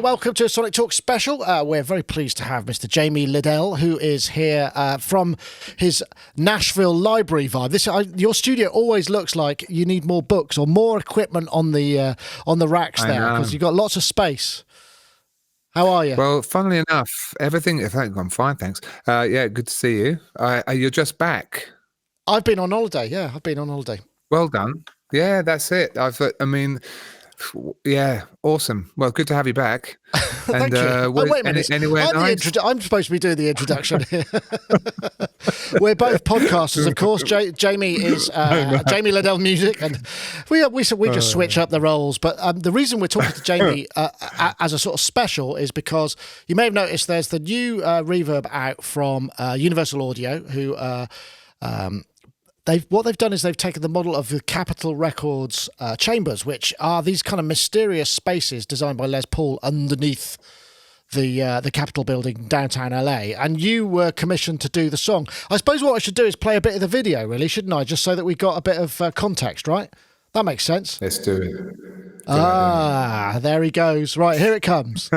welcome to a Sonic Talk special. We're very pleased to have Mr. Jamie Lidell, who is here from his Nashville library vibe. Your studio always looks like you need more books or more equipment on the racks there, because you've got lots of space. How are you? Well, funnily enough, I'm fine, thanks. Yeah, good to see you. You're just back. I've been on holiday. Yeah, I've been on holiday. Well done. Yeah, that's it. Yeah, awesome. Well, good to have you back. Thank you. Wait a minute. I'm supposed to be doing the introduction here. We're both podcasters, of course. Jamie is Jamie Lidell Music, and we just switch up the roles. But the reason we're talking to Jamie as a sort of special is because you may have noticed there's the new reverb out from Universal Audio, who what they've done is they've taken the model of the Capitol Records chambers, which are these kind of mysterious spaces designed by Les Paul underneath the Capitol building downtown LA. And you were commissioned to do the song. I suppose what I should do is play a bit of the video, really, shouldn't I? Just so that we got a bit of context, right? That makes sense. Let's do it. There he goes. Right, here it comes.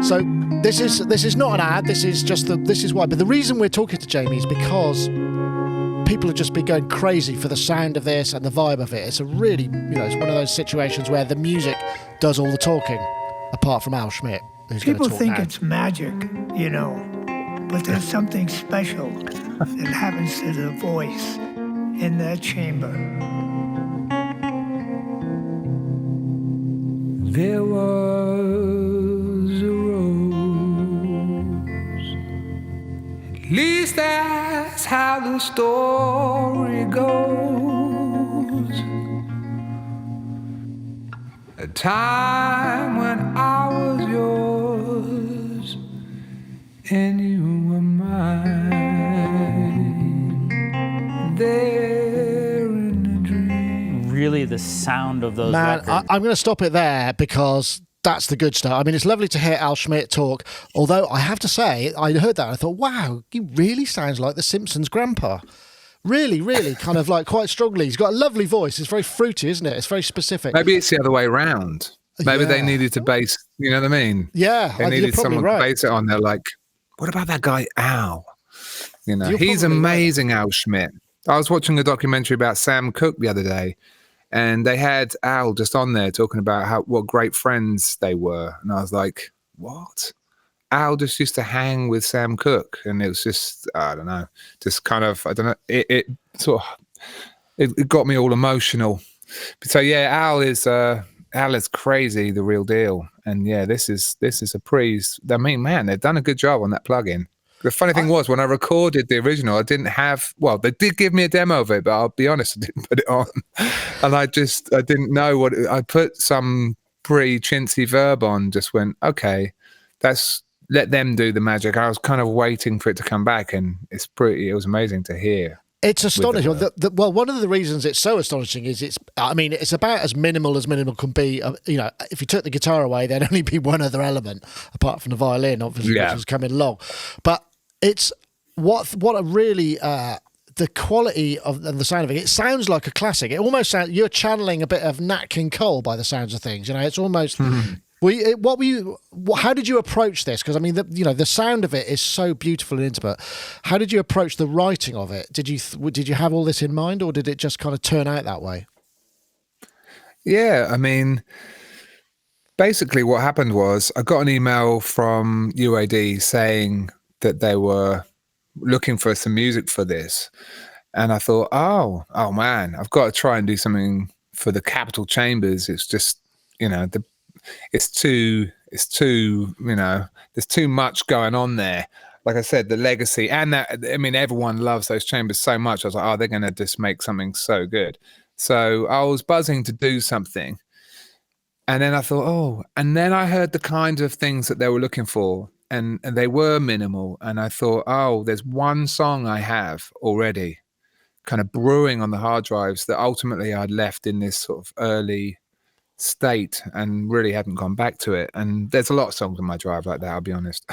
So this is not an ad. This is why. But the reason we're talking to Jamie is because people have just been going crazy for the sound of this and the vibe of it. It's a really, it's one of those situations where the music does all the talking, apart from Al Schmidt, who's going to talk now. People think it's magic, but there's something special that happens to the voice in that chamber. There was a rose, at least that's how the story goes. A time when I was yours and you were mine. There in a dream. Really, the sound of those records. I'm going to stop it there because that's the good stuff. I mean, it's lovely to hear Al Schmidt talk, although I have to say, I heard that and I thought, wow, he really sounds like the Simpsons' grandpa. Really, really, kind of like quite strongly. He's got a lovely voice. It's very fruity, isn't it? It's very specific. Maybe it's the other way around. Maybe they needed to base, you know what I mean? Yeah. They needed someone to base it on. They're like, what about that guy, Al? He's amazing, right. Al Schmidt. I was watching a documentary about Sam Cooke the other day, and they had Al just on there talking about what great friends they were. And I was like, what? Al just used to hang with Sam Cooke. And it was just, I don't know, just kind of, I don't know, it got me all emotional. So yeah, Al is crazy, the real deal. And yeah, this is a praise. I mean, man, they've done a good job on that plugin. The funny thing was, when I recorded the original, I didn't have, they did give me a demo of it, but I'll be honest, I didn't put it on. And I didn't know I put some pretty chintzy verb on, just went, okay, let them do the magic. I was kind of waiting for it to come back, and it was amazing to hear. It's astonishing. Well, one of the reasons it's so astonishing is it's about as minimal can be. If you took the guitar away, there'd only be one other element apart from the violin, obviously, which is coming along. But it's what a really the quality of and the sound of it. It sounds like a classic. It almost sounds you're channeling a bit of Nat King Cole by the sounds of things. It's almost. How did you approach this? Because I mean, the sound of it is so beautiful and intimate. How did you approach the writing of it? Did you have all this in mind, or did it just kind of turn out that way? Yeah, I mean, basically what happened was I got an email from UAD saying that they were looking for some music for this, and I thought, oh man, I've got to try and do something for the Capitol Chambers. It's just, it's too, there's too much going on there. Like I said, the legacy and that, I mean, everyone loves those chambers so much. I was like, they're going to just make something so good. So I was buzzing to do something. And then I thought, and then I heard the kind of things that they were looking for, and they were minimal. And I thought, there's one song I have already kind of brewing on the hard drives that ultimately I'd left in this sort of early state and really hadn't gone back to it. And there's a lot of songs on my drive like that, I'll be honest.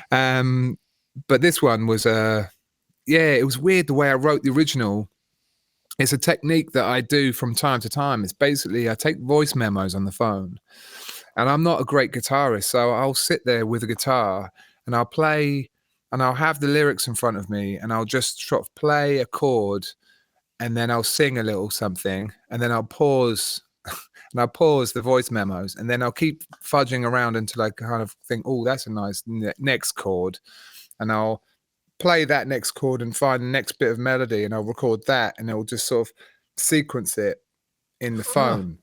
But this one was it was weird the way I wrote the original. It's a technique that I do from time to time. It's basically I take voice memos on the phone And I'm not a great guitarist, so I'll sit there with a guitar and I'll play, and I'll have the lyrics in front of me, and I'll just sort of play a chord, and then I'll sing a little something, and then I'll pause, and I'll pause the voice memos, and then I'll keep fudging around until I kind of think, oh, that's a nice next chord, and I'll play that next chord and find the next bit of melody, and I'll record that, and it'll just sort of sequence it in the phone.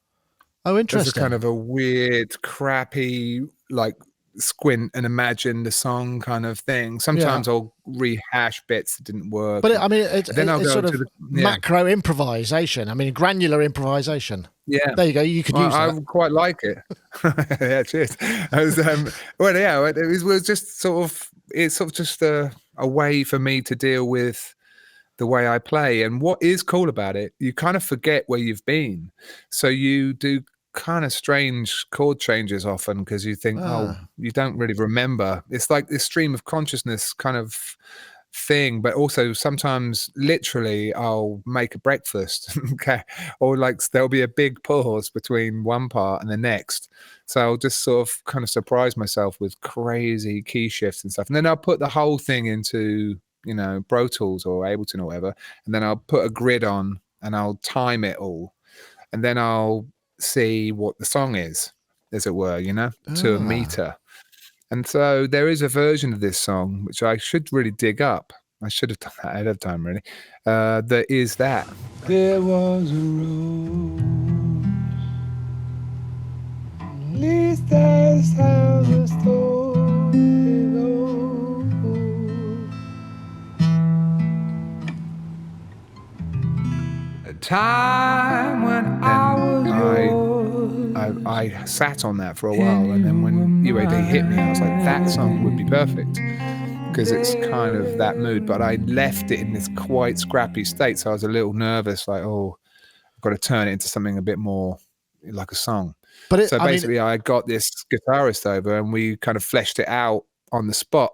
Oh, interesting. It's kind of a weird, crappy, like squint and imagine the song kind of thing. Sometimes I'll rehash bits that didn't work. But I mean, it's sort of to macro improvisation. I mean, granular improvisation. Yeah, there you go. You could use that. I quite like it. Yeah, cheers. It was just sort of, it's sort of just a way for me to deal with the way I play. And what is cool about it, you kind of forget where you've been. So you do kind of strange chord changes often because you think, oh, you don't really remember. It's like this stream of consciousness kind of thing, but also sometimes literally I'll make a breakfast, okay, or like there'll be a big pause between one part and the next. So I'll just sort of kind of surprise myself with crazy key shifts and stuff. And then I'll put the whole thing into, you know, Pro Tools or Ableton or whatever. And then I'll put a grid on and I'll time it all. And then I'll see what the song is, as it were, you know, to a meter. And so there is a version of this song, which I should really dig up. I should have done that ahead of time, really. There is that. There was a rose. At least that's how the story goes. A time when I was yours. I sat on that for a while, and then when UAD hit me, I was like, that song would be perfect because it's kind of that mood. But I left it in this quite scrappy state, so I was a little nervous, like, oh, I've got to turn it into something a bit more like a song. But so basically, I got this guitarist over, and we kind of fleshed it out on the spot,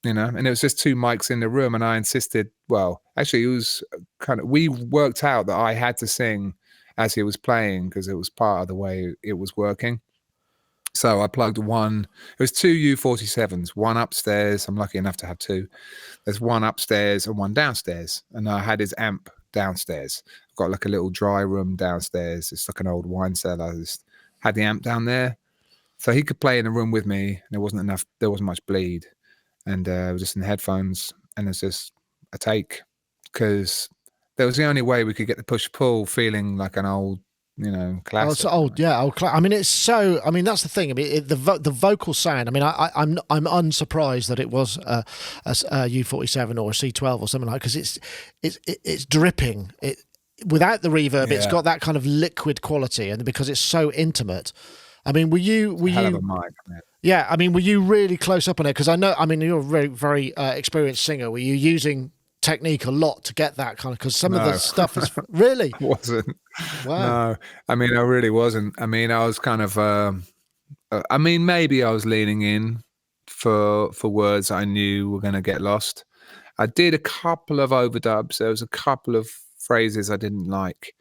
you know. And it was just two mics in the room, and I insisted. Well, actually, it was kind of, we worked out that I had to sing as he was playing because it was part of the way it was working. So I plugged one. It was two U47s, one upstairs. I'm lucky enough to have two. There's one upstairs and one downstairs, and I had his amp downstairs. I've got like a little dry room downstairs. It's like an old wine cellar. I just had the amp down there, so he could play in the room with me. And there wasn't much bleed, and it was just in the headphones, and it's just a take because that was the only way we could get the push-pull feeling like an old, you know, classic. Oh, it's old, yeah, old. I mean, it's so. I mean, that's the thing. I mean, the vocal sound. I mean, I'm unsurprised that it was a U47 or a C12 or something like, because it's dripping. Without the reverb, it's got that kind of liquid quality, and because it's so intimate. I mean, were you? Hell of a mic, man. Yeah, I mean, were you really close up on it? Because I know. I mean, you're a very, very experienced singer. Were you using technique a lot to get that kind of, because some of the stuff is really wasn't. Wow. No, I mean, I really wasn't. I mean, I was kind of I mean, maybe I was leaning in for words I knew were going to get lost. I did a couple of overdubs. There was a couple of phrases I didn't like,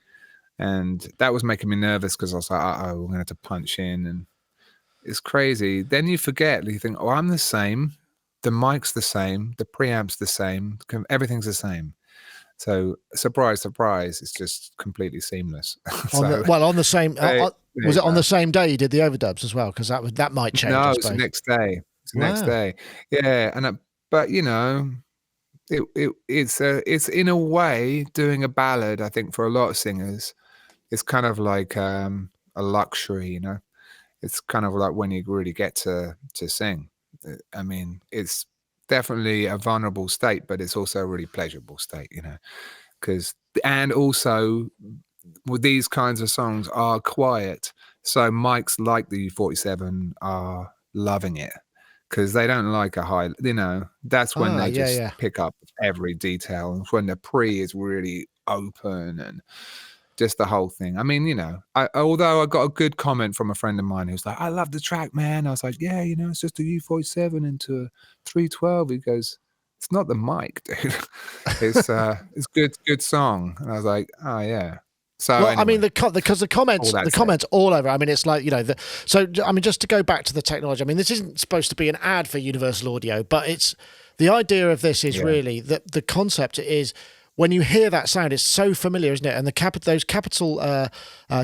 and that was making me nervous because I was like, we're going to have to punch in, and it's crazy. Then you forget, you think, oh, I'm the same. The mic's the same, the preamp's the same, everything's the same. So surprise, surprise, it's just completely seamless. On the same, was it on the same day you did the overdubs as well? Because that might change. No, it's the next day. It's the next day. Yeah, and but you know, it's in a way doing a ballad. I think for a lot of singers, it's kind of like a luxury. You know, it's kind of like when you really get to sing. I mean, it's definitely a vulnerable state, but it's also a really pleasurable state, you know, and also with these kinds of songs are quiet. So mics like the U47 are loving it because they don't like a high, you know, that's when they just pick up every detail. And when the pre is really open and just the whole thing. I mean, you know, although I got a good comment from a friend of mine who's like, I love the track, man. I was like, yeah, you know, it's just a U47 into a 312. He goes, it's not the mic, dude. It's good song. And I was like, oh yeah. So well, anyway, I mean, because the comments all over. I mean, it's like, you know, so I mean, just to go back to the technology. I mean, this isn't supposed to be an ad for Universal Audio, but it's the idea of this is really that the concept is when you hear that sound, it's so familiar, isn't it? And those capital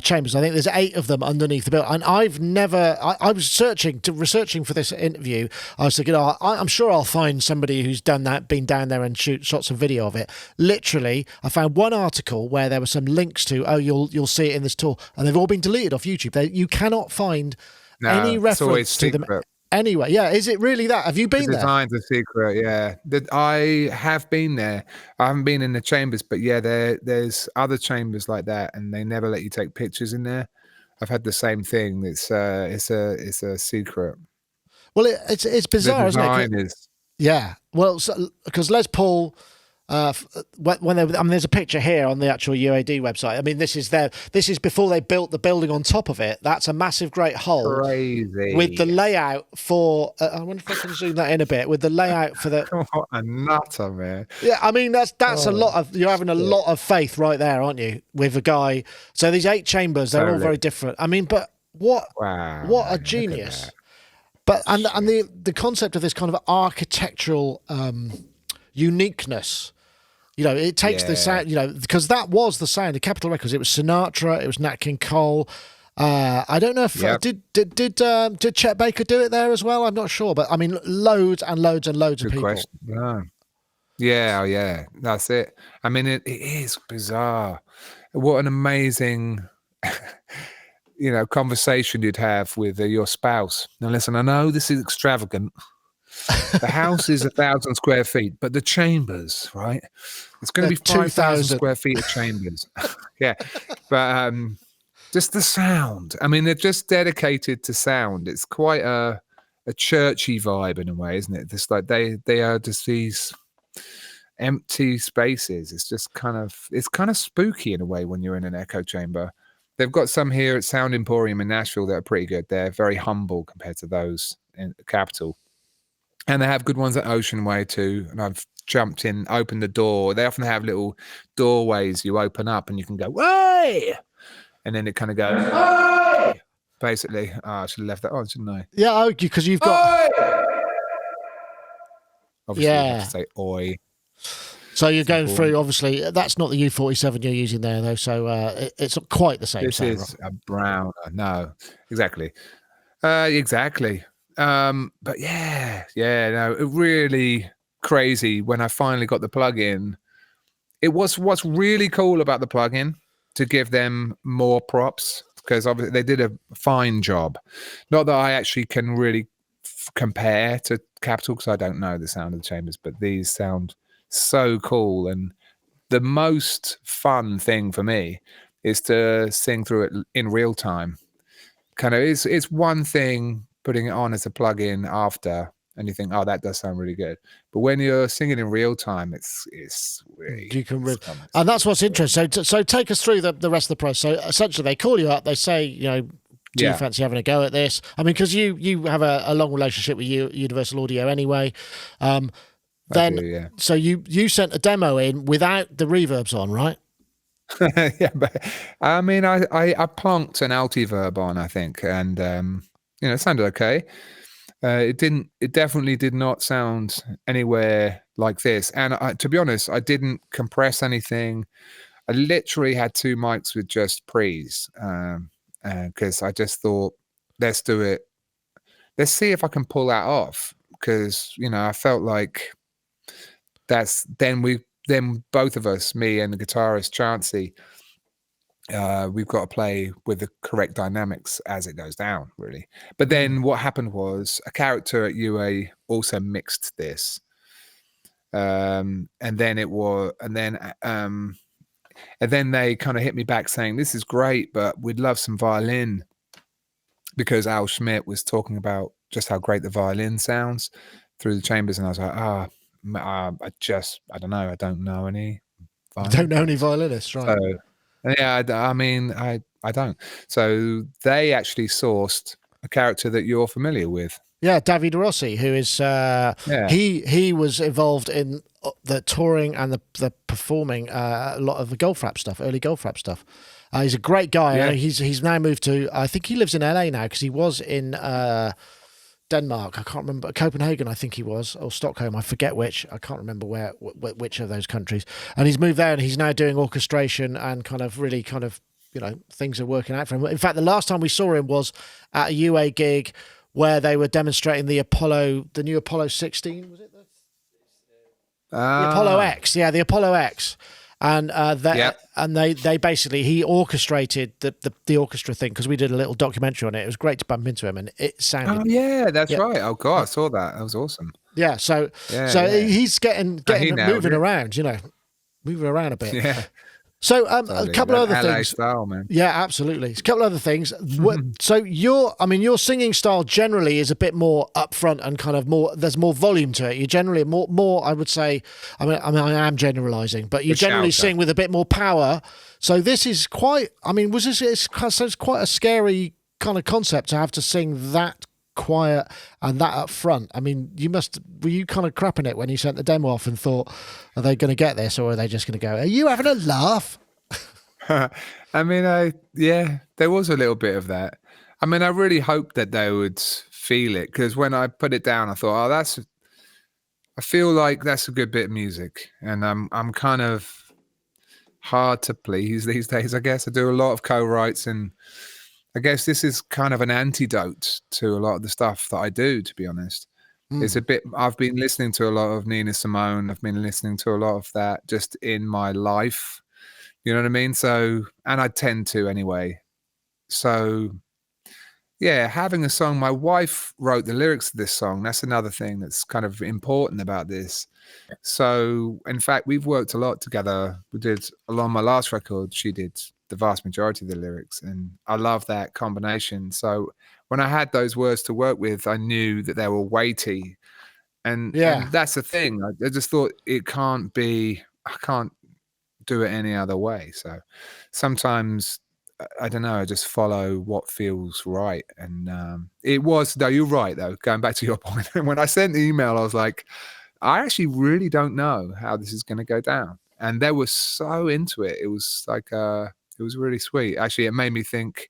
chambers, I think there's 8 of them underneath the building. And I've never, I was researching for this interview. I was thinking, I'm sure I'll find somebody who's done that, been down there and shot some video of it. Literally, I found one article where there were some links to, you'll see it in this tour, and they've all been deleted off YouTube. You cannot find any reference to them. Anyway, is it really that? Have you been there? The design's a secret, yeah. I have been there. I haven't been in the chambers, but yeah, there's other chambers like that, and they never let you take pictures in there. I've had the same thing. It's a secret. Well, it's bizarre, isn't it? Yeah. Well, because Les Paul. When there's a picture here on the actual UAD website. I mean, this is before they built the building on top of it. That's a massive, great hole. Crazy. With the layout for. I wonder if I can zoom that in a bit. With the layout for the. What a nutter, man! Yeah, I mean that's a lot of. You're having a lot of faith right there, aren't you? With a guy. So these 8 chambers, they're all very different. I mean, but what a genius! But and the concept of this kind of architectural uniqueness. You know, it takes the sound, you know, because that was the sound of Capitol Records. It was Sinatra, it was Nat King Cole. I don't know if did Chet Baker do it there as well? I'm not sure, but I mean, loads and loads and loads of people. Question. Yeah, that's it. I mean, it is bizarre. What an amazing, you know, conversation you'd have with your spouse. Now, listen, I know this is extravagant. The house is 1,000 square feet, but the chambers, right? It's going to be 5,000 square feet of chambers. Yeah, but just the sound. I mean, they're just dedicated to sound. It's quite a churchy vibe in a way, isn't it? Just like they are just these empty spaces. It's just kind of spooky in a way when you're in an echo chamber. They've got some here at Sound Emporium in Nashville that are pretty good. They're very humble compared to those in the Capitol. And they have good ones at Ocean Way too. And I've jumped in, opened the door. They often have little doorways you open up and you can go, "Way!" And then it kind of goes, "Way!" Basically. Oh, I should have left that on, shouldn't I? Yeah, because you've got... Obviously, you have to say oi. So you're going through, obviously, that's not the U47 you're using there, though. So it's not quite the same. This is a Browner. No, exactly. Exactly. But no, it really crazy when I finally got the plug-in. It was what's really cool about the plug-in, to give them more props, because obviously they did a fine job. Not that I actually can really compare to Capitol, because I don't know the sound of the chambers, but these sound so cool. And the most fun thing for me is to sing through it in real time. Kind of, it's one thing putting it on as a plug-in after, and you think, oh, that does sound really good. But when you're singing in real time, it's really... You can really... And that's what's interesting. So take us through the rest of the process. So essentially, they call you up, they say, you know, do you fancy having a go at this? I mean, because you have a long relationship with Universal Audio anyway. So you sent a demo in without the reverbs on, right? Yeah, but I mean, I plonked an Altiverb on, I think, and you know, it sounded okay. It definitely did not sound anywhere like this. And to be honest, I didn't compress anything. I literally had 2 mics with just pre's, because I just thought, let's do it. Let's see if I can pull that off. Because, you know, I felt like then both of us, me and the guitarist Chancey, we've got to play with the correct dynamics as it goes down, really. But then what happened was a character at UA also mixed this, and then they kind of hit me back saying, "This is great, but we'd love some violin," because Al Schmidt was talking about just how great the violin sounds through the chambers, and I was like, I don't know. I don't know any. I don't know any violinists, right? So, yeah, I mean, I don't. So they actually sourced a character that you're familiar with. Yeah, David Rossi, who is he was involved in the touring and the performing a lot of the golf rap stuff, early golf rap stuff. He's a great guy. Yeah. He's now moved to, I think he lives in LA now, because he was in Denmark. I can't remember, Copenhagen I think he was, or Stockholm, I forget which. I can't remember which of those countries. And he's moved there, and he's now doing orchestration and kind of really kind of, you know, things are working out for him. In fact, the last time we saw him was at a UA gig where they were demonstrating the new Apollo 16, was it? The Apollo X, the Apollo X. And they basically, he orchestrated the orchestra thing, because we did a little documentary on it. It was great to bump into him, and it sounded. Oh yeah, that's right. Oh god, I saw that. That was awesome. Yeah, so he's getting moving around, you know, moving around a bit. Yeah. So a couple of other LA things. style, man. Yeah, absolutely. A couple of other things. So your singing style generally is a bit more upfront and kind of more. There's more volume to it. You generally more. I would say. I am generalising, but you generally sing with a bit more power. So this is quite. I mean, it's quite a scary kind of concept to have to sing that quiet and that up front. I mean, were you kind of crapping it when you sent the demo off and thought, are they going to get this, or are they just going to go, are you having a laugh? I mean, there was a little bit of that. I mean, I really hoped that they would feel it, because when I put it down, I thought, I feel like that's a good bit of music, and I'm kind of hard to please these days, I guess. I do a lot of co-writes, and I guess this is kind of an antidote to a lot of the stuff that I do, to be honest. It's a bit, I've been listening to a lot of Nina Simone. I've been listening to a lot of that just in my life. You know what I mean? So, and I tend to anyway. So, yeah, having a song, my wife wrote the lyrics to this song. That's another thing that's kind of important about this. So, in fact, we've worked a lot together. We did, along my last record, she did the vast majority of the lyrics, and I love that combination. So when I had those words to work with, I knew that they were weighty, and that's the thing. I just thought I can't do it any other way. So sometimes, I don't know, I just follow what feels right. And it was, though, you're right, though, going back to your point, when I sent the email, I was like, I actually really don't know how this is going to go down. And they were so into it. It was like it was really sweet. Actually, it made me think,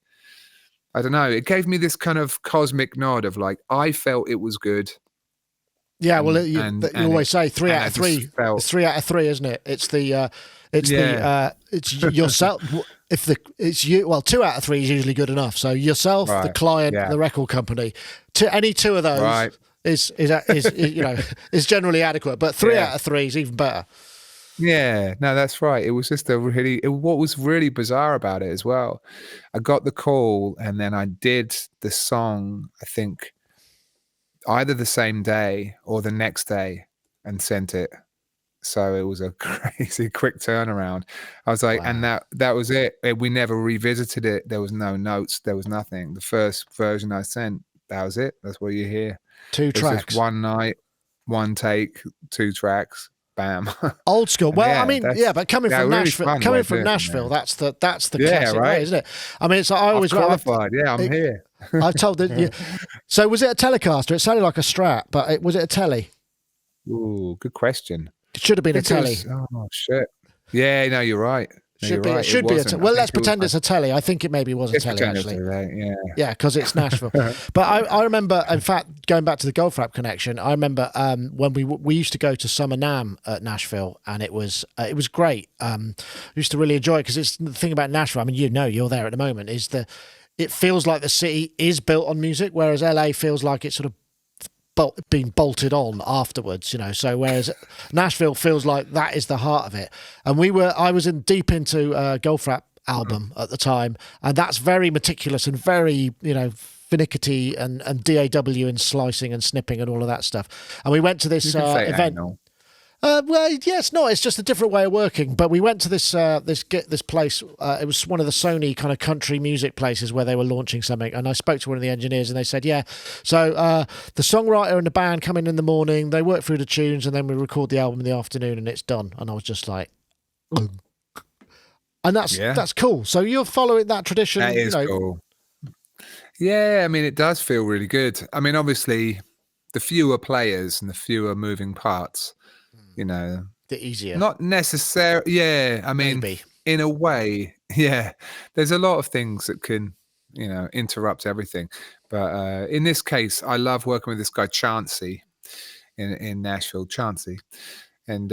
I don't know, it gave me this kind of cosmic nod of like, I felt it was good. Yeah, well, you always say 3 out of 3. It's 3 out of 3, isn't it? It's yourself. It's you. Well, 2 out of 3 is usually good enough. So yourself, the client, the record company. Any two of those is you know, is generally adequate. But 3 out of 3 is even better. Yeah, no, that's right. It was just what was really bizarre about it as well, I got the call, and then I did the song, I think either the same day or the next day, and sent it. So it was a crazy quick turnaround. I was like, and that was it. We never revisited it. There was no notes. There was nothing. The first version I sent, that was it. That's what you hear. 2 tracks. Just one night, one take, 2 tracks. Bam. Old school. Well, I mean, but coming from Nashville, that's the classic way, isn't it? I mean, it's like I always qualified. I'm here. I told it. So was it a Telecaster? It sounded like a Strat, but was it a Telly? Ooh, good question. It should have been a Telly. Oh shit. Yeah, no, you're right. No, should be a Telly. Well, let's pretend it's a Telly. I think it maybe was a Telly, actually. Yeah, because it's Nashville. But I remember, in fact, going back to the Goldfrapp connection, I remember when we used to go to Summer NAMM at Nashville, and it was great. I used to really enjoy it, because it's the thing about Nashville. I mean, you're there at the moment. It feels like the city is built on music, whereas LA feels like it's sort of being bolted on afterwards, you know. So whereas Nashville feels like that is the heart of it. And I was deep into Goldfrapp album at the time, and that's very meticulous and very, you know, finicky and DAW and slicing and snipping and all of that stuff. And we went to this event. Well, yeah, it's not. It's just a different way of working. But we went to this place. It was one of the Sony kind of country music places where they were launching something. And I spoke to one of the engineers, and they said, yeah. So the songwriter and the band come in the morning. They work through the tunes, and then we record the album in the afternoon, and it's done. And I was just like, and that's cool. So you're following that tradition. That is cool. Yeah, I mean, it does feel really good. I mean, obviously, the fewer players and the fewer moving parts, you know, the easier. Not necessarily. Yeah, I mean, maybe. in a way, Yeah, there's a lot of things that can, interrupt everything. But in this case, I love working with this guy Chauncey in Nashville, Chauncey, and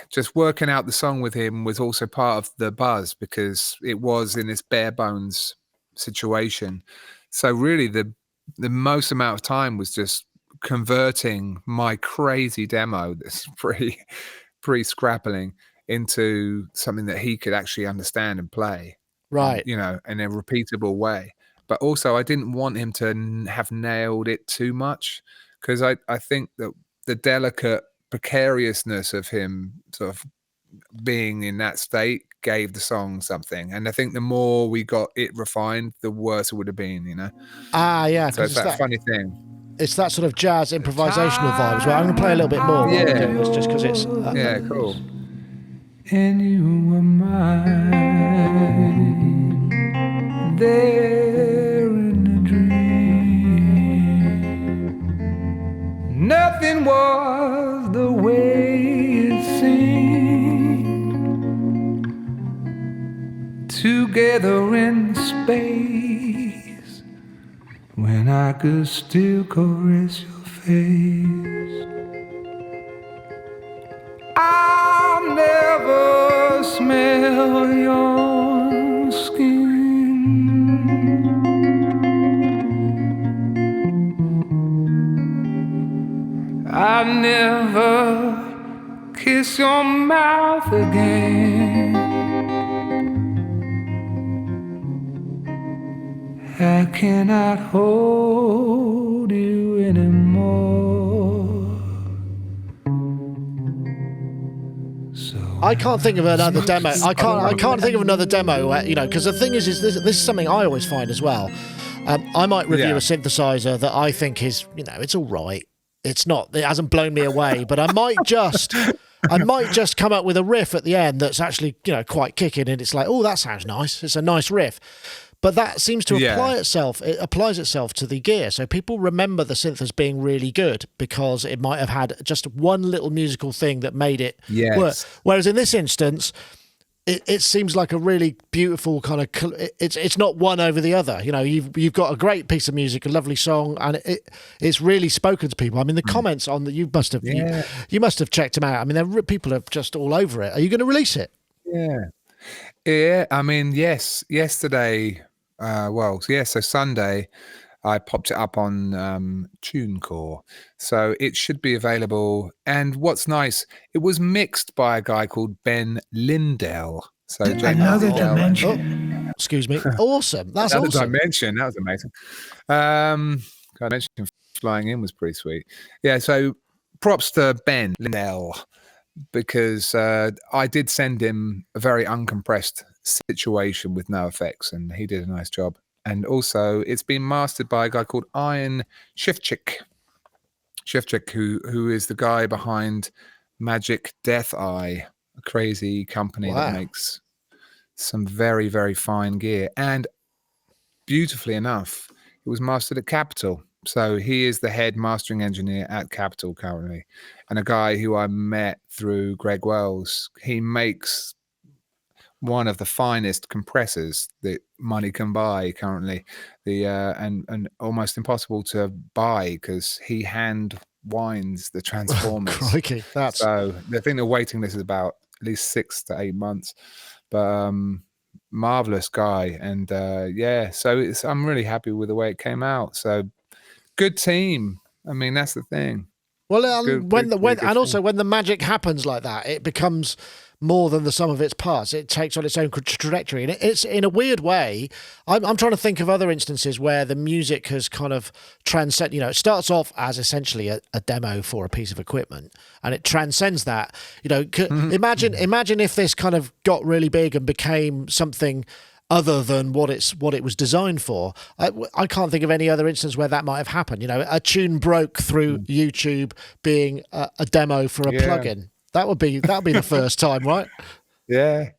just working out the song with him was also part of the buzz because it was in this bare bones situation. So really, the most amount of time was just converting my crazy demo that's pretty scrappling into something that he could actually understand and play, Right. in a repeatable way. But also, I didn't want him to have nailed it too much because I think that the delicate precariousness of him sort of being in that state gave the song something. And I think the more we got it refined, the worse it would have been, Yeah. So it's that funny thing. It's that sort of jazz improvisational vibe as well. I'm going to play a little bit more. Yeah. Just because it's... cool. And you were mine there in a dream. Nothing was the way it seemed. Together in space, when I could still caress your face. I'll never smell your skin. I'll never kiss your mouth again. I cannot hold you anymore. I can't think of another demo. I can't think of another demo where, because the thing is this is something I always find as well. I might review a synthesizer that I think is, it's all right. It hasn't blown me away, but I might just come up with a riff at the end that's actually, quite kicking, and it's like, oh, that sounds nice. It's a nice riff. But that seems to apply itself. It applies itself to the gear. So people remember the synth as being really good because it might have had just one little musical thing that made it work. Whereas in this instance, it seems like a really beautiful kind of. It's not one over the other. You've got a great piece of music, a lovely song, and it's really spoken to people. I mean, the comments on that you must have checked them out. I mean, people are just all over it. Are you going to release it? Yeah. I mean, yes. Yesterday. So Sunday, I popped it up on TuneCore, so it should be available. And what's nice, it was mixed by a guy called Ben Lidell. So Jamie Another Lidell. dimension. Excuse me. Awesome. That's Another awesome. dimension. That was amazing. Dimension flying in was pretty sweet. Yeah. So props to Ben Lidell because I did send him a very uncompressed situation with no effects, and he did a nice job. And also, it's been mastered by a guy called Ian Shifchik, who is the guy behind Magic Death Eye, a crazy company that makes some very, very fine gear. And beautifully enough, it was mastered at Capitol. So he is the head mastering engineer at Capitol currently, and a guy who I met through Greg Wells. He makes one of the finest compressors that money can buy currently, and almost impossible to buy because he hand winds the transformers. Crikey, so I think the waiting list is about at least 6 to 8 months. But marvelous guy, and so I'm really happy with the way it came out. So good team. I mean, that's the thing. Well, when the magic happens like that, it becomes more than the sum of its parts. It takes on its own trajectory, and it's in a weird way. I'm trying to think of other instances where the music has kind of transcended. It starts off as essentially a demo for a piece of equipment, and it transcends that. Imagine if this kind of got really big and became something other than what it was designed for. I can't think of any other instance where that might have happened. A tune broke through YouTube being a demo for a plugin. That would be the first time, right? Yeah.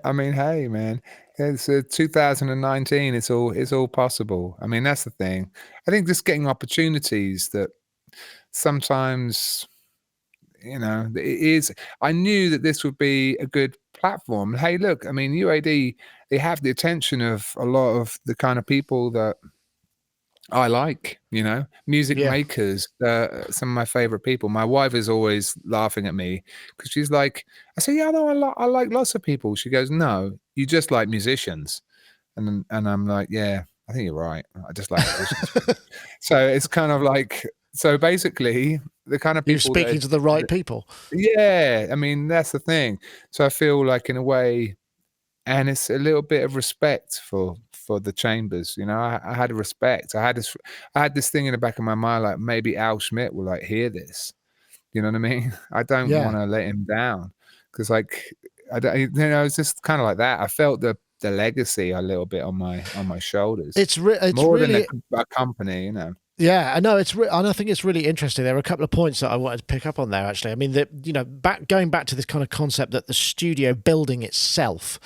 I mean, hey, man, it's 2019. It's all possible. I mean, that's the thing. I think just getting opportunities that sometimes, it is. I knew that this would be a good platform. Hey, look, I mean, UAD, they have the attention of a lot of the kind of people that I like, music makers, some of my favorite people. My wife is always laughing at me because she's like, I say, yeah, no, I like lots of people. She goes, no, you just like musicians. And I'm like, yeah, I think you're right. I just like musicians. So it's kind of like, so basically the kind of people you're speaking to the right people. Yeah. I mean, that's the thing. So I feel like in a way, and it's a little bit of respect for the Chambers. I had a respect. I had this thing in the back of my mind, like maybe Al Schmidt will like hear this. You know what I mean? I don't want to let him down because like I don't, it's just kind of like that. I felt the legacy a little bit on my shoulders. It's more really than a company, Yeah, I know and I think it's really interesting. There are a couple of points that I wanted to pick up on there. Actually, I mean, going back to this kind of concept that the studio building itself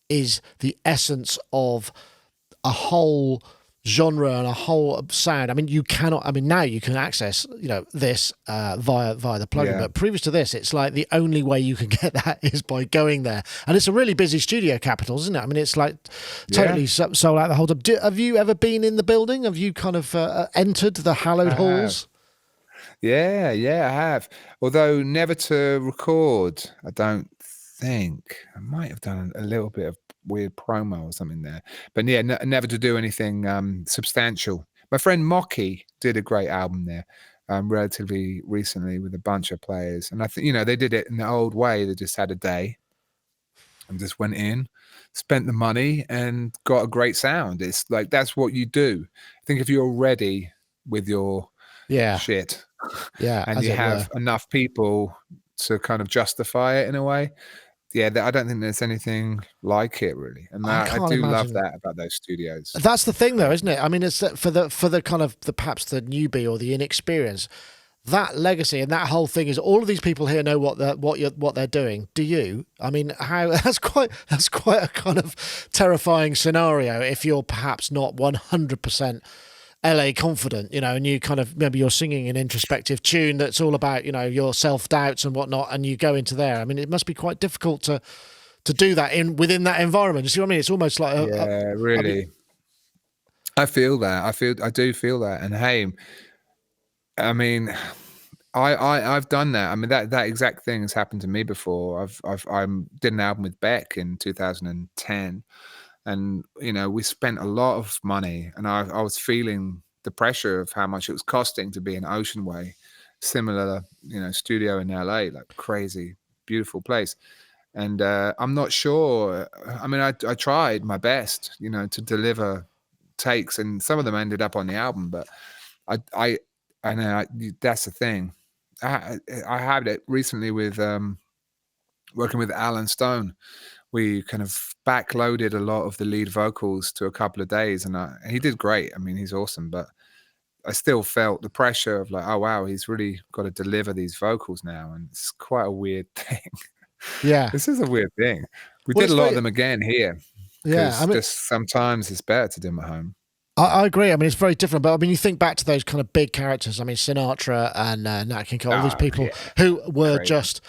is the essence of a whole genre and a whole sound. I mean, now you can access, this via the plugin, but previous to this, it's like the only way you can get that is by going there. And it's a really busy studio capital, isn't it? I mean, it's like totally sold out the whole time. Have you ever been in the building? Have you kind of entered the hallowed halls? Yeah, I have. Although never to record, I don't think. I might have done a little bit of weird promo or something there, but yeah, never to do anything substantial. My friend Mocky did a great album there relatively recently with a bunch of players, and I think they did it in the old way. They just had a day and just went in, spent the money, and got a great sound. It's like that's what you do. I think if you're ready with your shit, and you have enough people to kind of justify it in a way. Yeah, I don't think there's anything like it really, and I do love that about those studios. That's the thing, though, isn't it? I mean, it's for the kind of perhaps the newbie or the inexperienced. That legacy and that whole thing is all of these people here know what they're doing. Do you? I mean, that's quite a kind of terrifying scenario if you're perhaps not 100% LA confident, and you kind of maybe you're singing an introspective tune that's all about your self-doubts and whatnot, and you go into there. I mean, it must be quite difficult to do that within that environment. You see what I mean? It's almost like really. I feel that. I do feel that. And hey, I mean, I've done that. I mean, that exact thing has happened to me before. I did an album with Beck in 2010. And, we spent a lot of money, and I was feeling the pressure of how much it was costing to be in Ocean Way, similar, studio in LA, like crazy, beautiful place. And I'm not sure. I mean, I tried my best, to deliver takes, and some of them ended up on the album, but I know that's the thing. I had it recently with working with Alan Stone. We kind of backloaded a lot of the lead vocals to a couple of days, and he did great. I mean, he's awesome, but I still felt the pressure of like, oh wow, he's really got to deliver these vocals now, and it's quite a weird thing. Yeah, this is a weird thing. We did a lot of them again here. Yeah, I mean, just sometimes it's better to do them at home. I agree. I mean, it's very different, but I mean, you think back to those kind of big characters. I mean, Sinatra and Nat King Cole, all these people who were just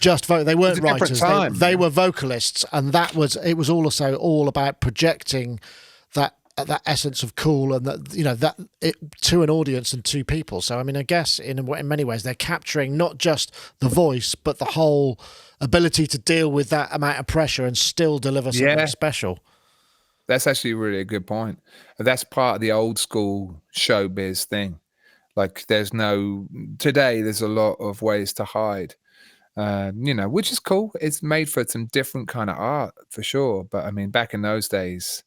they weren't writers, they were vocalists, and it was also all about projecting that essence of cool, and that to an audience and to people. So I mean, I guess in many ways they're capturing not just the voice but the whole ability to deal with that amount of pressure and still deliver something special. That's actually really a good point. That's part of the old school showbiz thing. Like today there's a lot of ways to hide. Which is cool. It's made for some different kind of art for sure. But I mean, back in those days,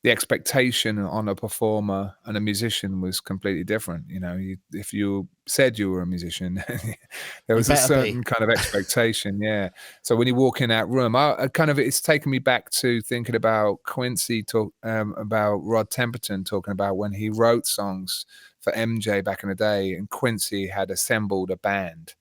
the expectation on a performer and a musician was completely different. If you said you were a musician, there was a certain kind of expectation. Yeah. So when you walk in that room, it's taken me back to thinking about Quincy about Rod Temperton talking about when he wrote songs for MJ back in the day, and Quincy had assembled a band.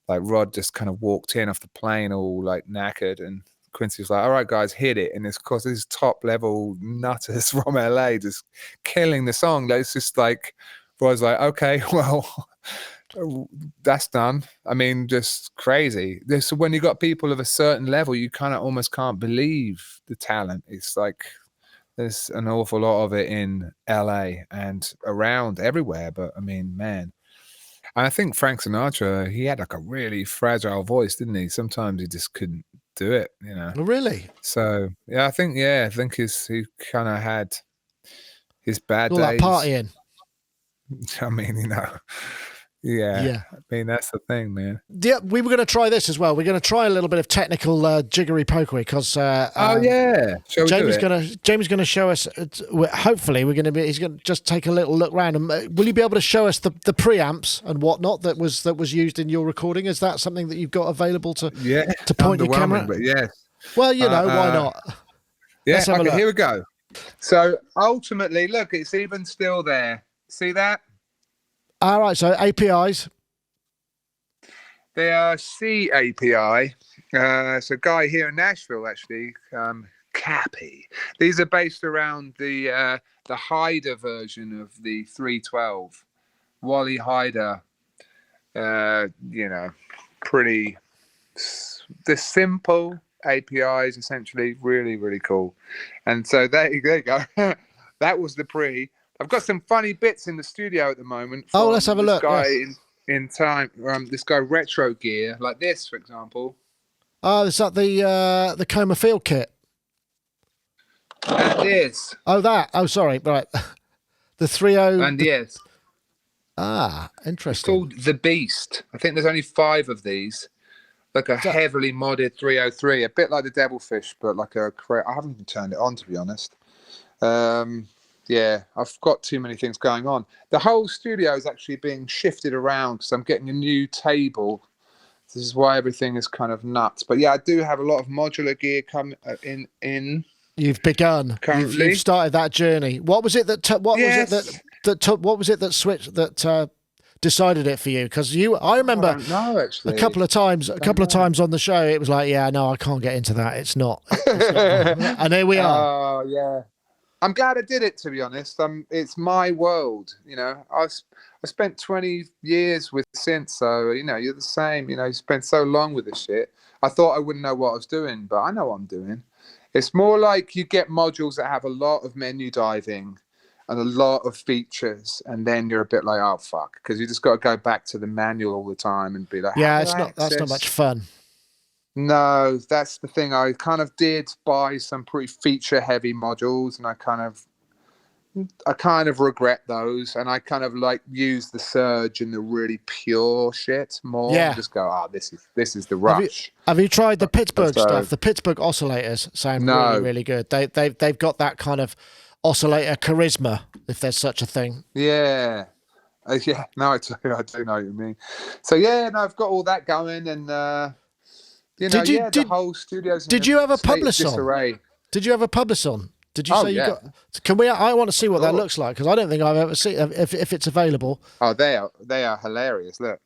Like Rod just kind of walked in off the plane all like knackered, and Quincy was like, all right, guys, hit it. And it's, of course, these top level nutters from LA just killing the song. It's just like, Rod's like, okay, well, that's done. I mean, just crazy. This when you got people of a certain level, you kind of almost can't believe the talent. It's like there's an awful lot of it in LA and around everywhere. But I mean, man, and I think Frank Sinatra, he had like a really fragile voice, didn't he? Sometimes he just couldn't do it, you know. Really? So yeah, I think he kind of had his bad All days. that partying. I mean, you know. Yeah. I mean, that's the thing, man. Yeah, we were going to try this as well. We're going to try a little bit of technical jiggery pokery because Jamie's going to show us. Hopefully, he's going to just take a little look around. And will you be able to show us the preamps and whatnot that was used in your recording? Is that something that you've got available to point your camera? But yes. Well, you know, why not? Yeah. Okay, here we go. So ultimately, look, it's even still there. See that? All right, so APIs. They are C API. It's a guy here in Nashville, actually, Cappy. These are based around the Hyder version of the 312. Wally Hyder, you know, pretty. The simple APIs, essentially, really, really cool. And so there you go. That was the pre. I've got some funny bits in the studio at the moment. Oh, let's have a look. Guy in time, this guy Retro Gear, like this, for example. Oh, is that the Coma Field kit? And this. Oh, that. Oh, sorry. Right. The 30. And yes. Ah, interesting. It's called The Beast. I think there's only 5 of these. Like a heavily modded 303, a bit like the Devilfish, but like I haven't even turned it on, to be honest. Yeah, I've got too many things going on. The whole studio is actually being shifted around because I'm getting a new table. This is why everything is kind of nuts. But yeah, I do have a lot of modular gear coming in. You've begun. Currently. You've started that journey. What was it that switched that decided it for you? Because I remember actually. a couple of times on the show, it was like, yeah, no, I can't get into that. It's not. And here we are. Oh yeah. I'm glad I did it, to be honest. It's my world, you know. I spent 20 years with synth, so you know, you're the same. You know, you spent so long with this shit. I thought I wouldn't know what I was doing, but I know what I'm doing. It's more like you get modules that have a lot of menu diving and a lot of features, and then you're a bit like, oh fuck, because you just got to go back to the manual all the time and be like, yeah, that's not much fun. No, that's the thing. I kind of did buy some pretty feature-heavy modules, and I kind of regret those, and I kind of like use the Surge and the really pure shit more. Yeah. And just go, this is the rush. Have you tried the Pittsburgh stuff? The Pittsburgh oscillators sound really, really good. They've got that kind of oscillator charisma, if there's such a thing. Yeah. Yeah. No, I do know what you mean. So yeah, no, I've got all that going, and. You know, the whole studio's did you have a publish on? Disarray. Did you have a publish on? Did you say you got? Can we? I want to see what that looks like because I don't think I've ever seen if it's available. Oh, they are hilarious. Look.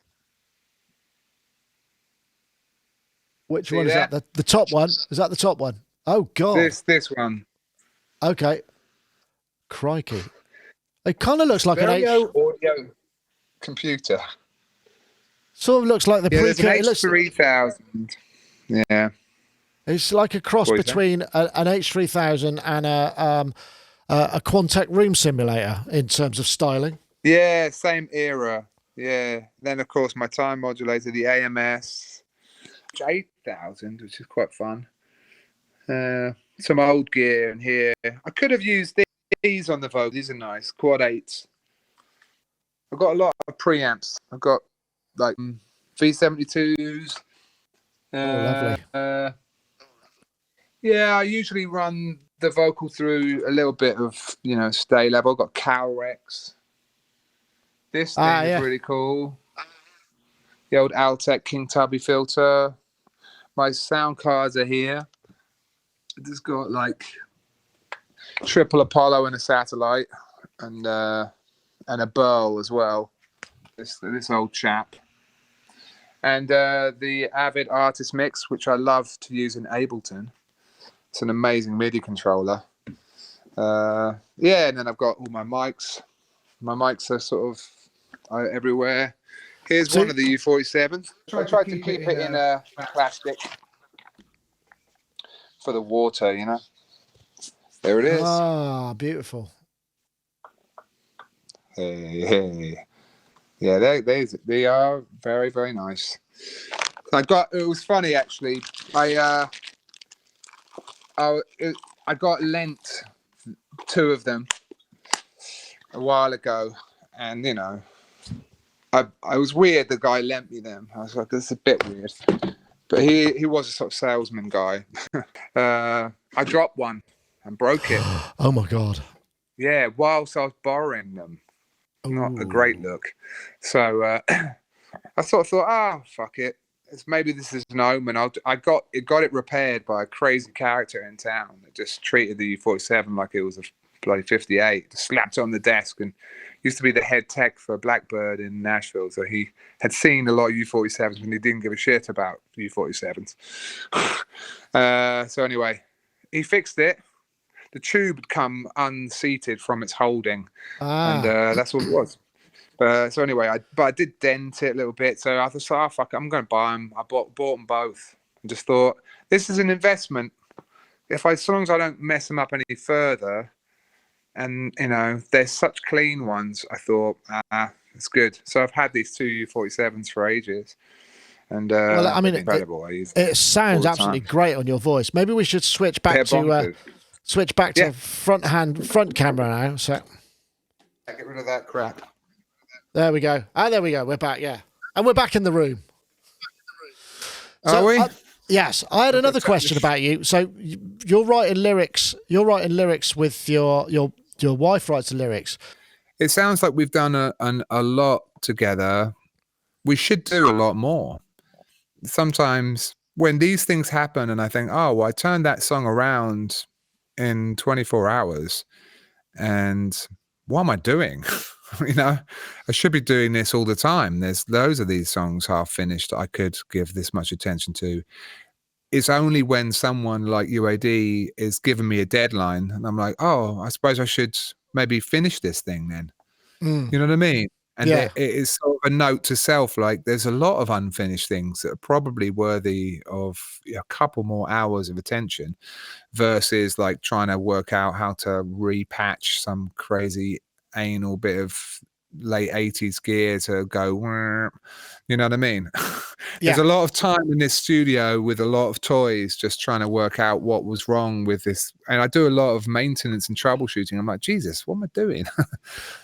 Which one is that? The top one? Is that the top one? Oh God. This one. Okay. Crikey. It kind of looks like an audio computer. Sort of looks like the pre-cut. It looks 3000. Yeah. It's like a cross between an H3000 and a Quantec room simulator in terms of styling. Yeah, same era. Yeah. Then of course my time modulator, the AMS 8000, which is quite fun. Some old gear in here. I could have used these on the Vogue. These are nice. Quad 8s. I've got a lot of preamps. I've got like V72s. Lovely. Yeah, I usually run the vocal through a little bit of, you know, stay level. I've got Cal Rex. This thing is really cool. The old Altec King Tubby filter. My sound cards are here. I just got like triple Apollo and a satellite, and a Burl as well. This old chap. And the Avid Artist Mix, which I love to use in Ableton. It's an amazing MIDI controller. And then I've got all my mics. My mics are sort of everywhere. Here's one of the U47s. I tried to keep it in plastic for the water, you know. There it is. Ah, beautiful. Hey. Yeah, they are very, very nice. It was funny actually. I got lent 2 of them a while ago, and you know, I was weird. The guy lent me them. I was like, this is a bit weird, but he was a sort of salesman guy. I dropped one and broke it. Oh my God. Yeah, whilst I was borrowing them. Not a great look. So I sort of thought, fuck it. Maybe this is an omen. I got it repaired by a crazy character in town that just treated the U47 like it was a bloody 58. Just slapped it on the desk, and used to be the head tech for Blackbird in Nashville. So he had seen a lot of U47s, and he didn't give a shit about U47s. So anyway, he fixed it. The tube had come unseated from its holding, and that's all it was. So anyway, I did dent it a little bit. So I thought, fuck it, I'm going to buy them. I bought them both, and just thought, this is an investment. As long as I don't mess them up any further, and you know, they're such clean ones, I thought, it's good. So I've had these 2 U47s for ages. And well, I mean, incredible. It sounds absolutely great on your voice. Maybe we should switch back to front camera now. So get rid of that crap. There we go. There we go. We're back. Yeah, and we're back in the room. Are we? Yes. I had another question about you. So you're writing lyrics. You're writing lyrics with your wife writes the lyrics. It sounds like we've done a lot together. We should do a lot more. Sometimes when these things happen, and I think, oh, I turned that song around in 24 hours, and what am I doing? You know, I should be doing this all the time. There's loads of these songs half finished I could give this much attention to. It's only when someone like UAD is giving me a deadline, and I'm like, oh, I suppose I should maybe finish this thing then. You know what I mean? And it is sort of a note to self, like there's a lot of unfinished things that are probably worthy of a couple more hours of attention, versus like trying to work out how to repatch some crazy anal bit of late 80s gear to go, you know what I mean? There's a lot of time in this studio with a lot of toys just trying to work out what was wrong with this, and I do a lot of maintenance and troubleshooting. I'm like, Jesus, what am I doing?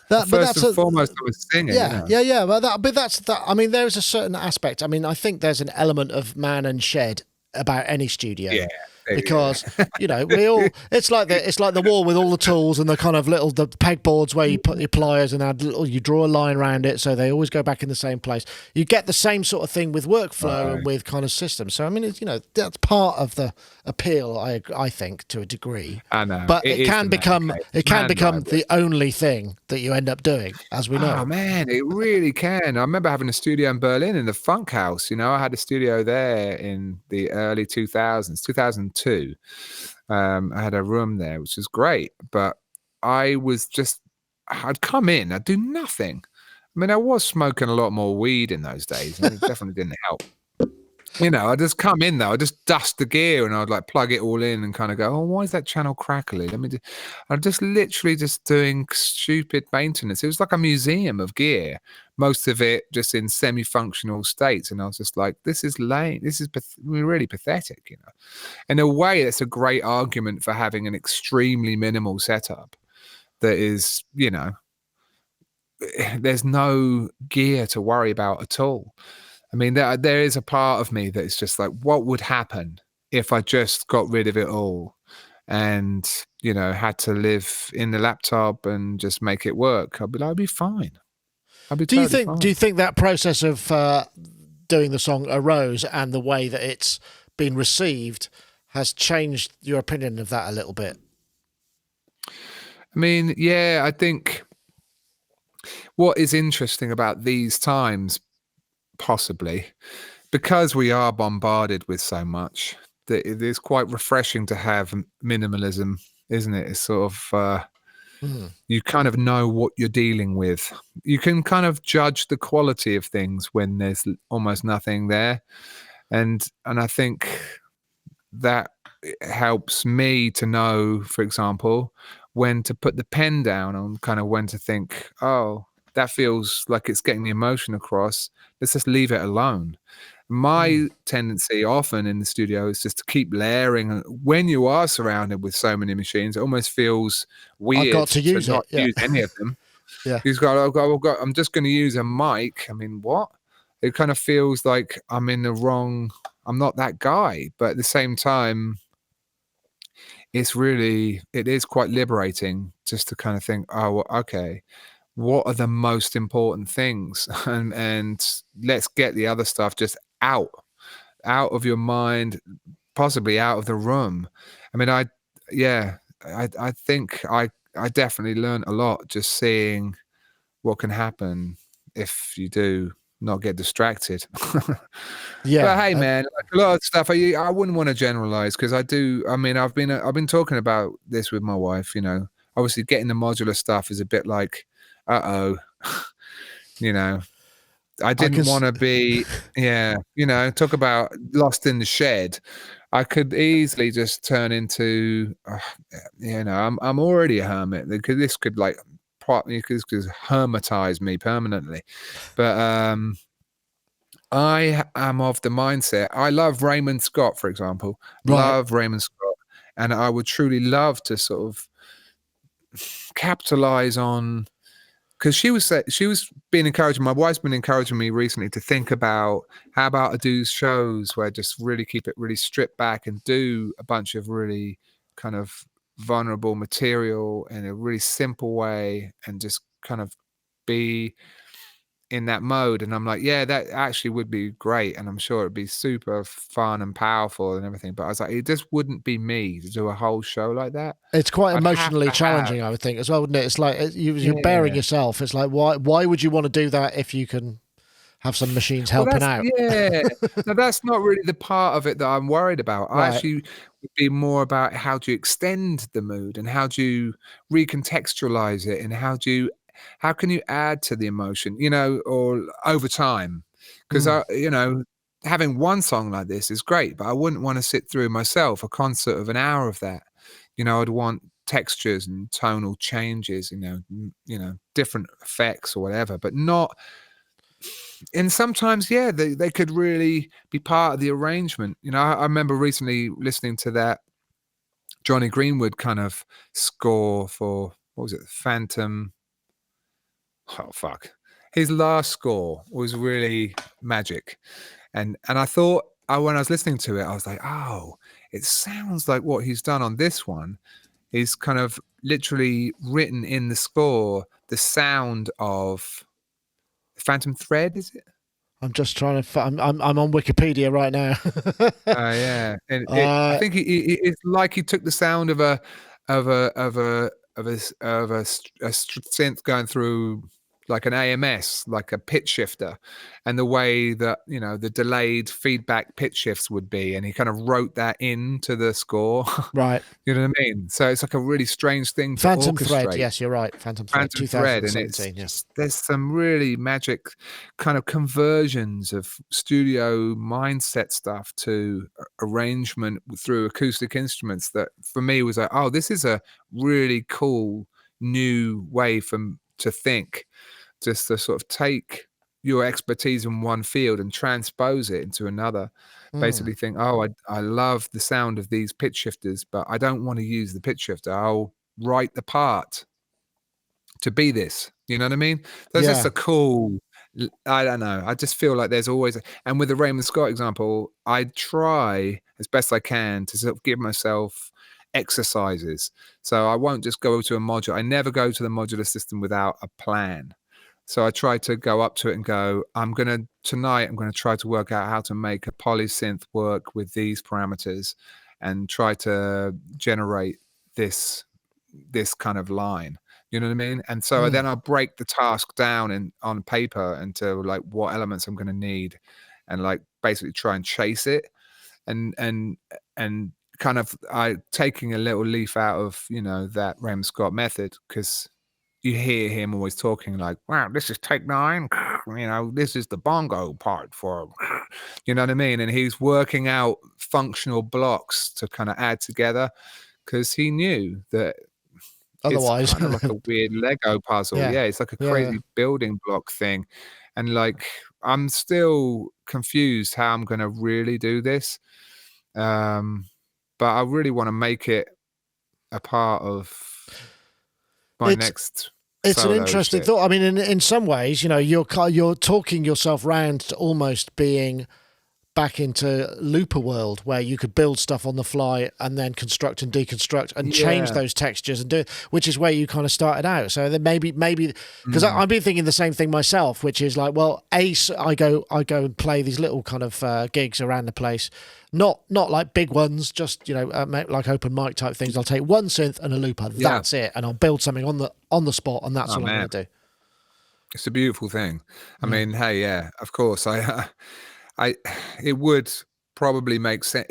First and foremost, I was singing. But that's that. I mean, there is a certain aspect. I mean, I think there's an element of man and shed about any studio. Yeah. Because you know, it's like the wall with all the tools and the kind of the pegboards where you put your pliers and you draw a line around it so they always go back in the same place. You get the same sort of thing with workflow and with kind of systems. So I mean, it's, you know, that's part of the appeal. I think to a degree. I know, but it can become the only thing that you end up doing, as we know. Oh man, it really can. I remember having a studio in Berlin in the Funk House. You know, I had a studio there in the early 2000s, 2002. I had a room there, which was great, but I'd come in, I'd do nothing. I mean, I was smoking a lot more weed in those days, and it definitely didn't help. You know, I just come in though, I just dust the gear, and I'd like plug it all in and kind of go, oh, why is that channel crackly? I'm just literally just doing stupid maintenance. It was like a museum of gear, most of it just in semi-functional states, and I was just like, this is lame. This is really pathetic, you know. In a way, that's a great argument for having an extremely minimal setup that is, you know, there's no gear to worry about at all. I mean, there is a part of me that is just like, what would happen if I just got rid of it all and, you know, had to live in the laptop and just make it work? I'd be fine. Do you think that process of doing the song arose and the way that it's been received has changed your opinion of that a little bit? I mean, yeah, I think what is interesting about these times, possibly because we are bombarded with so much, that it is quite refreshing to have minimalism, isn't it? It's sort of You kind of know what you're dealing with. You can kind of judge the quality of things when there's almost nothing there. And I think that helps me to know, for example, when to put the pen down on kind of when to think, oh, that feels like it's getting the emotion across. Let's just leave it alone. My tendency often in the studio is just to keep layering. When you are surrounded with so many machines, it almost feels weird I've got to use not it. Yeah. use any of them. Yeah. I'm just going to use a mic. I mean, what? It kind of feels like I'm in the wrong. I'm not that guy. But at the same time, it is quite liberating just to kind of think, oh, well, okay, what are the most important things? And let's get the other stuff just out of your mind, possibly out of the room. I mean, I think I definitely learned a lot just seeing what can happen if you do not get distracted. Yeah. But hey, man, like a lot of stuff I wouldn't want to generalize, because I've been talking about this with my wife. Obviously getting the modular stuff is a bit like, I didn't want to be, talk about lost in the shed. I could easily just turn into, I'm already a hermit, because this could hermitize me permanently. But I am of the mindset. I love Raymond Scott, for example. Right. Love Raymond Scott, and I would truly love to sort of capitalize on. Because she was being encouraging, my wife's been encouraging me recently to think about how about I do shows where I just really keep it really stripped back and do a bunch of really kind of vulnerable material in a really simple way and just kind of be in that mode. And I'm like, yeah, that actually would be great. And I'm sure it'd be super fun and powerful and everything. But I was like, it just wouldn't be me to do a whole show like that. It's quite emotionally challenging, I would think, as well, wouldn't it? It's like you're bearing yourself. It's like, why would you want to do that if you can have some machines helping out? Yeah. No, that's not really the part of it that I'm worried about. Right. I actually would be more about how do you extend the mood and how do you recontextualize it and how can you add to the emotion, or over time? Because having one song like this is great, but I wouldn't want to sit through myself a concert of an hour of that. I'd want textures and tonal changes, different effects or whatever, but not. And sometimes, they could really be part of the arrangement. I remember recently listening to that Johnny Greenwood kind of score for, what was it, Phantom? Oh, fuck. His last score was really magic. And I thought, when I was listening to it, I was like, oh, it sounds like what he's done on this one is kind of literally written in the score, the sound of Phantom Thread, is it? I'm just trying to. I'm on Wikipedia right now. Yeah, and I think it's like he took the sound of a synth going through like an AMS, like a pitch shifter, and the way that the delayed feedback pitch shifts would be, and he kind of wrote that into the score. Right. You know what I mean? So it's like a really strange thing to Phantom orchestrate. Thread. Yes, you're right. Phantom Thread. 2017. Yes. There's some really magic kind of conversions of studio mindset stuff to arrangement through acoustic instruments that for me was like, oh, this is a really cool new way to think, just to sort of take your expertise in one field and transpose it into another. Basically think, oh, I love the sound of these pitch shifters, but I don't want to use the pitch shifter. I'll write the part to be this. You know what I mean? That's just a cool, I don't know. I just feel like there's always, and with the Raymond Scott example, I try as best I can to sort of give myself exercises. So I won't just go to a module. I never go to the modular system without a plan. So I try to go up to it and go, tonight I'm going to try to work out how to make a polysynth work with these parameters and try to generate this kind of line. You know what I mean? And so then I'll break the task down on paper into like what elements I'm going to need and like basically try and chase it and kind of taking a little leaf out of, you know, that Raymond Scott method, because you hear him always talking like, wow, this is take 9, you know, this is the bongo part for, you know what I mean? And he's working out functional blocks to kind of add together, because he knew that otherwise it's kind of like a weird Lego puzzle. Yeah, it's like a crazy building block thing. And like, I'm still confused how I'm going to really do this. But I really want to make it a part of my next. It's an interesting thought. I mean, in some ways, you know, you're talking yourself round to almost being back into Looper world, where you could build stuff on the fly and then construct and deconstruct and change those textures and do it, which is where you kind of started out. So then maybe because I've been thinking the same thing myself, which is like, well, I go and play these little kind of gigs around the place, not like big ones, just, you know, like open mic type things. I'll take one synth and a looper, that's it, and I'll build something on the spot, and that's all I'm going to do. It's a beautiful thing. I mean, hey, of course, it would probably make sense.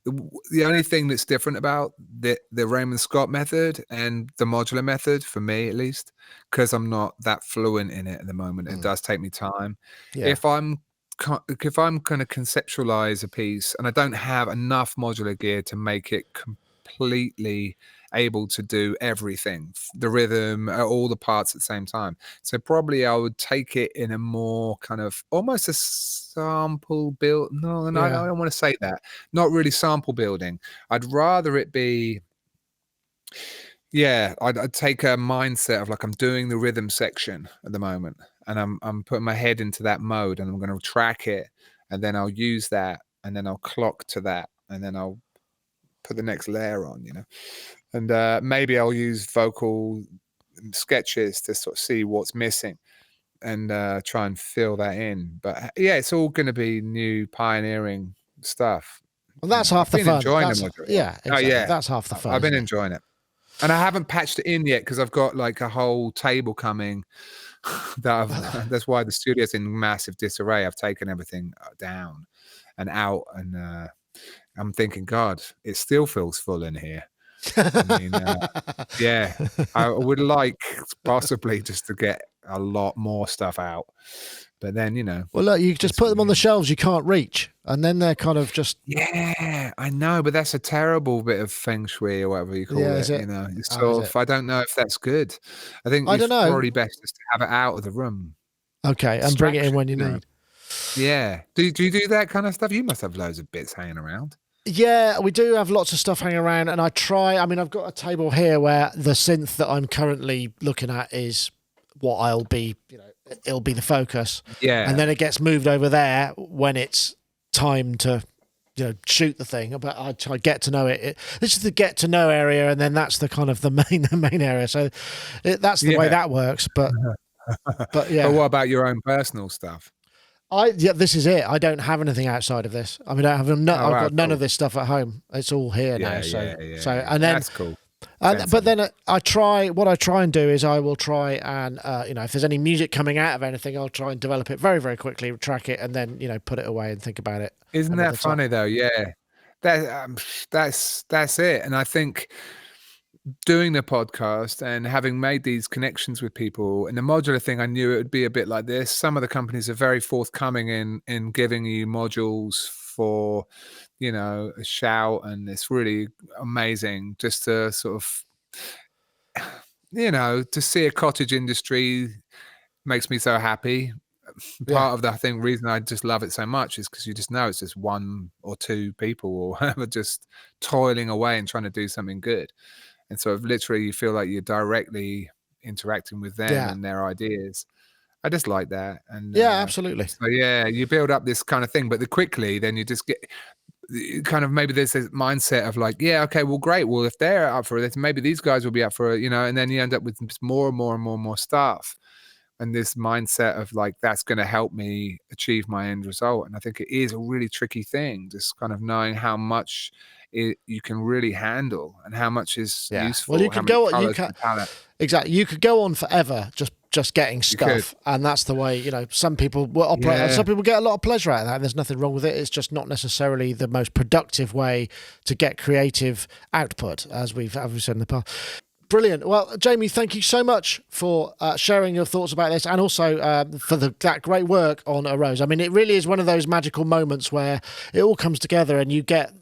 The only thing that's different about the Raymond Scott method and the modular method, for me at least, because I'm not that fluent in it at the moment, it does take me time. If I'm going to conceptualize a piece and I don't have enough modular gear to make it completely able to do everything, the rhythm, all the parts at the same time, so probably I would take it in a more kind of almost a sample build. No, I don't want to say that. Not really sample building. I'd rather it be, I'd take a mindset of like, I'm doing the rhythm section at the moment, and I'm putting my head into that mode, and I'm going to track it, and then I'll use that, and then I'll clock to that, and then I'll put the next layer on, you know. And maybe I'll use vocal sketches to sort of see what's missing and try and fill that in. But it's all going to be new pioneering stuff. Well, that's half the fun. Enjoying that's, them. Exactly. That's half the fun. I've been enjoying it. And I haven't patched it in yet, because I've got like a whole table coming. That's why the studio's in massive disarray. I've taken everything down and out, and I'm thinking, God, it still feels full in here. I mean, I would like possibly just to get a lot more stuff out, but then, you know, well, look, you just put them on the shelves you can't reach, and then they're kind of just I know, but that's a terrible bit of feng shui or whatever you call it. You know, it's sort of, I don't know if that's good. I think it's probably best just to have it out of the room, and bring it in when you need. Do you do that kind of stuff? You must have loads of bits hanging around. Yeah, we do have lots of stuff hanging around, and I've got a table here where the synth that I'm currently looking at is what I'll be, you know, it'll be the focus. And then it gets moved over there when it's time to, you know, shoot the thing. But I try to get to know it. This is the get to know area, and then that's the kind of the main area. So that's the way that works. But But what about your own personal stuff? This is it. I don't have anything outside of this. I mean, I've got none of this stuff at home. It's all here now. So and then that's cool. But then what I try and do is I will try and you know, if there's any music coming out of anything, I'll try and develop it very, very quickly, track it, and then, you know, put it away and think about it. Isn't that funny though? Yeah, that's it. And I think doing the podcast and having made these connections with people and the modular thing, I knew it would be a bit like this. Some of the companies are very forthcoming in giving you modules for, you know, a shout, and it's really amazing just to sort of, you know, to see a cottage industry makes me so happy. Part of the reason I just love it so much is because you just know it's just one or two people or whatever just toiling away and trying to do something good. And so literally you feel like you're directly interacting with them and their ideas. I just like that. And absolutely. So you build up this kind of thing, but quickly then you just get kind of, maybe there's this mindset of like, okay, well, great. Well, if they're up for it, maybe these guys will be up for it, you know, and then you end up with more and more and more and more stuff. And this mindset of like, that's going to help me achieve my end result. And I think it is a really tricky thing, just kind of knowing how much you can really handle and how much is useful. Well, you could go on. Exactly. You could go on forever just just getting stuff, and that's the way, you know, some people will operate, and some people get a lot of pleasure out of that, and there's nothing wrong with it. It's just not necessarily the most productive way to get creative output, as we've said in the past. Brilliant. Well, Jamie, thank you so much for sharing your thoughts about this, and also for that great work on A Rose. I mean, it really is one of those magical moments where it all comes together and you get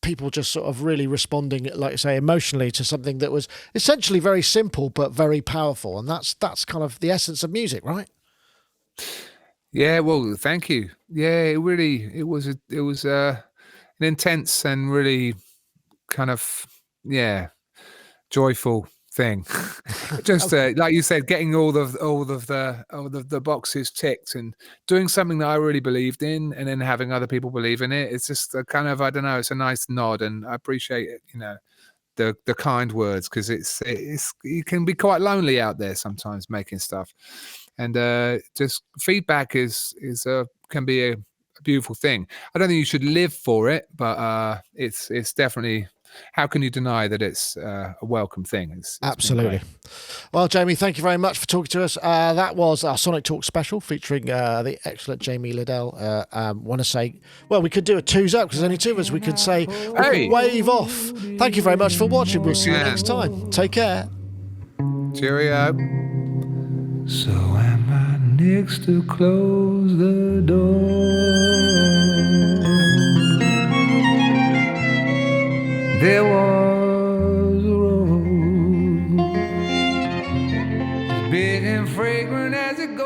people just sort of really responding, like I say, emotionally to something that was essentially very simple but very powerful, and that's kind of the essence of music, right? Yeah, well, thank you. Yeah, it was an intense and really kind of joyful thing. Just like you said, getting all of the boxes ticked and doing something that I really believed in, and then having other people believe in it. It's just a kind of, I don't know, it's a nice nod, and I appreciate it, you know, the kind words, because it's you can be quite lonely out there sometimes making stuff, and just feedback can be a beautiful thing. I don't think you should live for it, but it's definitely. How can you deny that it's a welcome thing? It's absolutely. Well, Jamie, thank you very much for talking to us. That was our Sonic Talk special featuring the excellent Jamie Lidell. Want to say, well, we could do a twos up because there's only two of us. We could say, wave off. Thank you very much for watching. We'll see you next time. Take care. Cheerio. So am I next to close the door? There was a rose, as big and fragrant as it goes.